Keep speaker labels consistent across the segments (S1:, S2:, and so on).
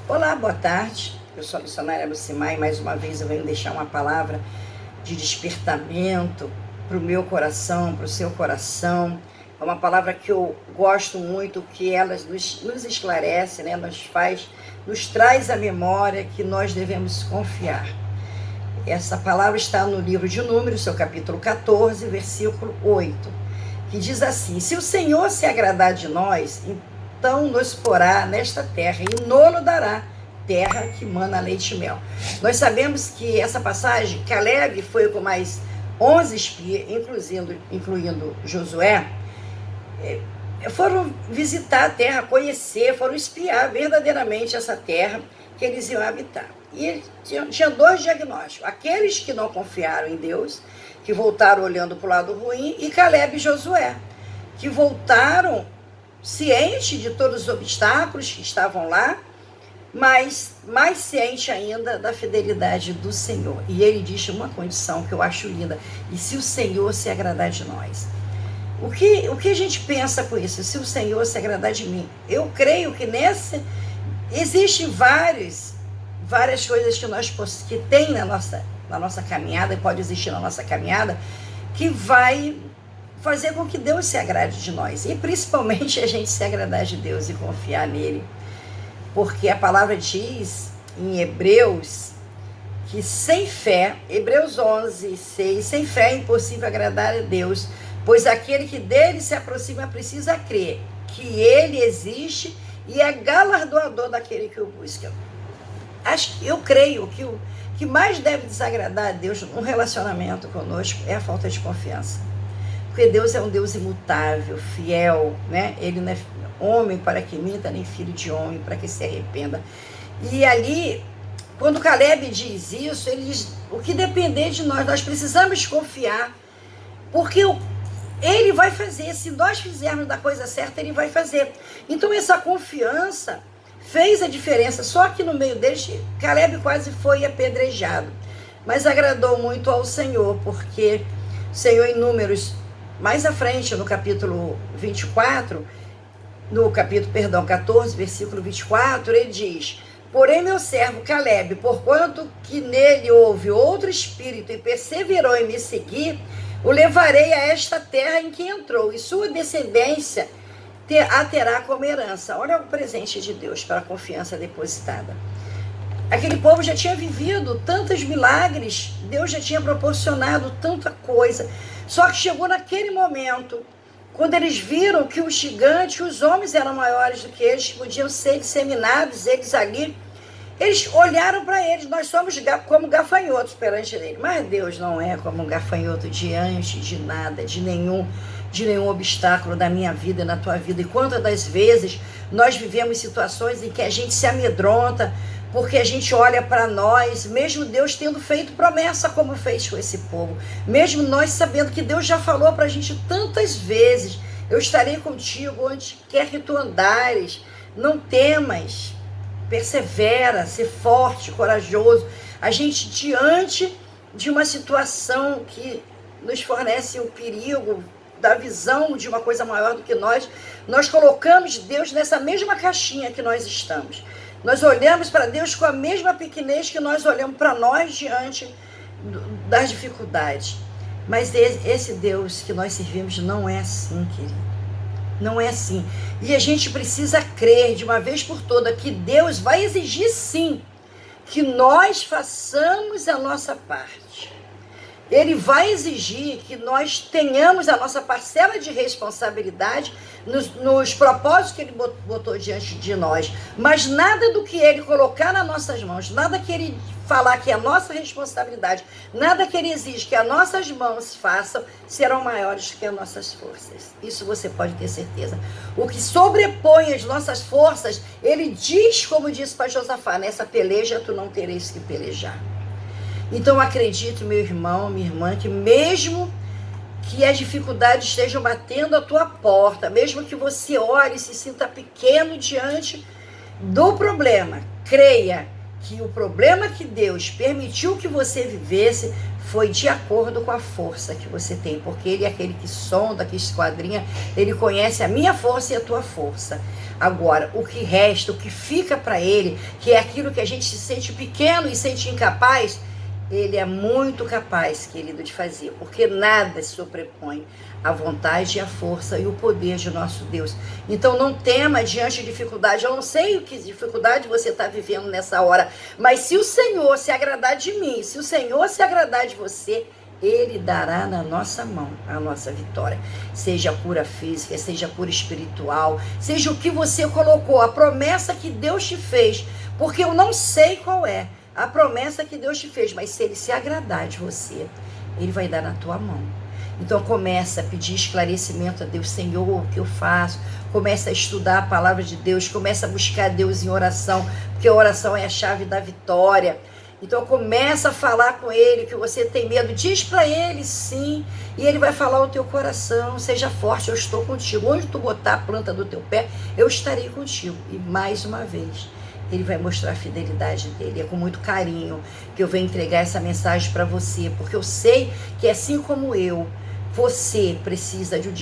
S1: Olá, boa tarde. Eu sou a missionária Lucimar e mais uma vez eu venho deixar uma palavra de despertamento para o meu coração, para o seu coração. É uma palavra que eu gosto muito, que ela nos esclarece, né? Nos traz a memória que nós devemos confiar. Essa palavra está no livro de Números, seu capítulo 14, versículo 8, que diz assim: se o Senhor se agradar de nós, então nos porá nesta terra e nos dará terra que mana leite e mel. Nós sabemos que essa passagem, Caleb foi com mais 11 espias, incluindo Josué, foram visitar a terra, conhecer, foram espiar verdadeiramente essa terra que eles iam habitar. E tinha dois diagnósticos: aqueles que não confiaram em Deus, que voltaram olhando para o lado ruim, e Caleb e Josué, que voltaram ciente de todos os obstáculos que estavam lá, mas mais ciente ainda da fidelidade do Senhor. E ele diz uma condição que eu acho linda: e se o Senhor se agradar de nós? O que a gente pensa com isso? Se o Senhor se agradar de mim? Eu creio que existem várias coisas que tem na nossa caminhada, e pode existir na nossa caminhada, que vai fazer com que Deus se agrade de nós. E principalmente a gente se agradar de Deus e confiar nele. Porque a palavra diz em Hebreus que sem fé, Hebreus 11, 6, sem fé é impossível agradar a Deus, pois aquele que dele se aproxima precisa crer que ele existe e é galardoador daquele que o busca. Eu creio que o que mais deve desagradar a Deus num relacionamento conosco é a falta de confiança. Porque Deus é um Deus imutável, fiel, né? Ele não é homem para que minta, nem filho de homem para que se arrependa. E ali, quando Caleb diz isso, ele diz: o que depender de nós, nós precisamos confiar, porque ele vai fazer. Se nós fizermos da coisa certa, ele vai fazer. Então essa confiança fez a diferença. Só que no meio deles, Caleb quase foi apedrejado, mas agradou muito ao Senhor, porque o Senhor, em Números, mais à frente, no capítulo 14, versículo 24, ele diz: porém meu servo Caleb, porquanto que nele houve outro espírito e perseverou em me seguir, o levarei a esta terra em que entrou, e sua descendência a terá como herança. Olha o presente de Deus para a confiança depositada. Aquele povo já tinha vivido tantos milagres, Deus já tinha proporcionado tanta coisa. Só que chegou naquele momento, quando eles viram que os gigantes, os homens eram maiores do que eles, podiam ser disseminados, eles olharam para eles: nós somos como gafanhotos perante ele. Mas Deus não é como um gafanhoto diante de nada, de nenhum obstáculo da minha vida e na tua vida. E quantas das vezes nós vivemos situações em que a gente se amedronta, porque a gente olha para nós, mesmo Deus tendo feito promessa como fez com esse povo, mesmo nós sabendo que Deus já falou para a gente tantas vezes: eu estarei contigo onde quer que tu andares, não temas, persevera, ser forte, corajoso. A gente, diante de uma situação que nos fornece o perigo da visão de uma coisa maior do que nós colocamos Deus nessa mesma caixinha que nós estamos. Nós olhamos para Deus com a mesma pequenez que nós olhamos para nós diante das dificuldades. Mas esse Deus que nós servimos não é assim, querido. Não é assim. E a gente precisa crer de uma vez por todas que Deus vai exigir, sim, que nós façamos a nossa parte. Ele vai exigir que nós tenhamos a nossa parcela de responsabilidade nos propósitos que ele botou diante de nós. Mas nada do que ele colocar nas nossas mãos, nada que ele falar que é a nossa responsabilidade, nada que ele exige que as nossas mãos façam, serão maiores que as nossas forças. Isso você pode ter certeza. O que sobrepõe as nossas forças, ele diz, como disse para Josafá: nessa peleja tu não tereis que pelejar. Então acredite, meu irmão, minha irmã, que mesmo que as dificuldades estejam batendo a tua porta, mesmo que você olhe e se sinta pequeno diante do problema, creia que o problema que Deus permitiu que você vivesse foi de acordo com a força que você tem, porque ele é aquele que sonda, que esquadrinha, ele conhece a minha força e a tua força. Agora, o que resta, o que fica para ele, que é aquilo que a gente se sente pequeno e sente incapaz, ele é muito capaz, querido, de fazer, porque nada se sobrepõe à vontade e à força e o poder de nosso Deus. Então não tema diante de dificuldade. Eu não sei o que dificuldade você está vivendo nessa hora, mas se o Senhor se agradar de mim, se o Senhor se agradar de você, Ele dará na nossa mão a nossa vitória. Seja cura física, seja cura espiritual, seja o que você colocou, a promessa que Deus te fez, porque eu não sei qual é a promessa que Deus te fez, mas se Ele se agradar de você, Ele vai dar na tua mão. Então começa a pedir esclarecimento a Deus. Senhor, o que eu faço? Começa a estudar a palavra de Deus, começa a buscar Deus em oração, porque a oração é a chave da vitória. Então começa a falar com Ele, que você tem medo, diz para Ele sim, e Ele vai falar ao teu coração, seja forte, eu estou contigo. Onde tu botar a planta do teu pé, eu estarei contigo. E mais uma vez, Ele vai mostrar a fidelidade dele. É com muito carinho que eu venho entregar essa mensagem para você, porque eu sei que assim como eu, você precisa de um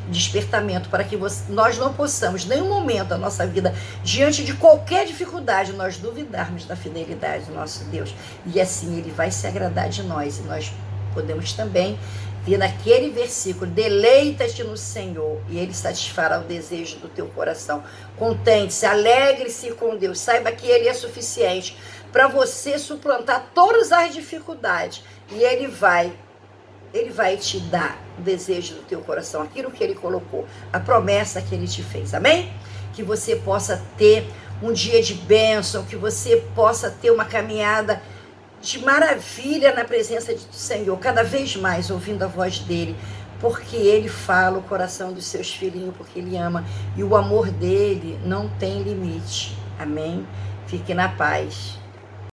S1: despertamento para que nós não possamos, em nenhum momento da nossa vida, diante de qualquer dificuldade, nós duvidarmos da fidelidade do nosso Deus. E assim Ele vai se agradar de nós. E nós podemos também ver naquele versículo: deleita-te no Senhor e Ele satisfará o desejo do teu coração. Contente-se, alegre-se com Deus, saiba que Ele é suficiente para você suplantar todas as dificuldades, e Ele vai te dar o desejo do teu coração, aquilo que Ele colocou, a promessa que Ele te fez, amém? Que você possa ter um dia de bênção, que você possa ter uma caminhada de maravilha na presença do Senhor, cada vez mais ouvindo a voz dEle, porque Ele fala o coração dos seus filhinhos, porque Ele ama, e o amor dEle não tem limite, amém? Fique na paz.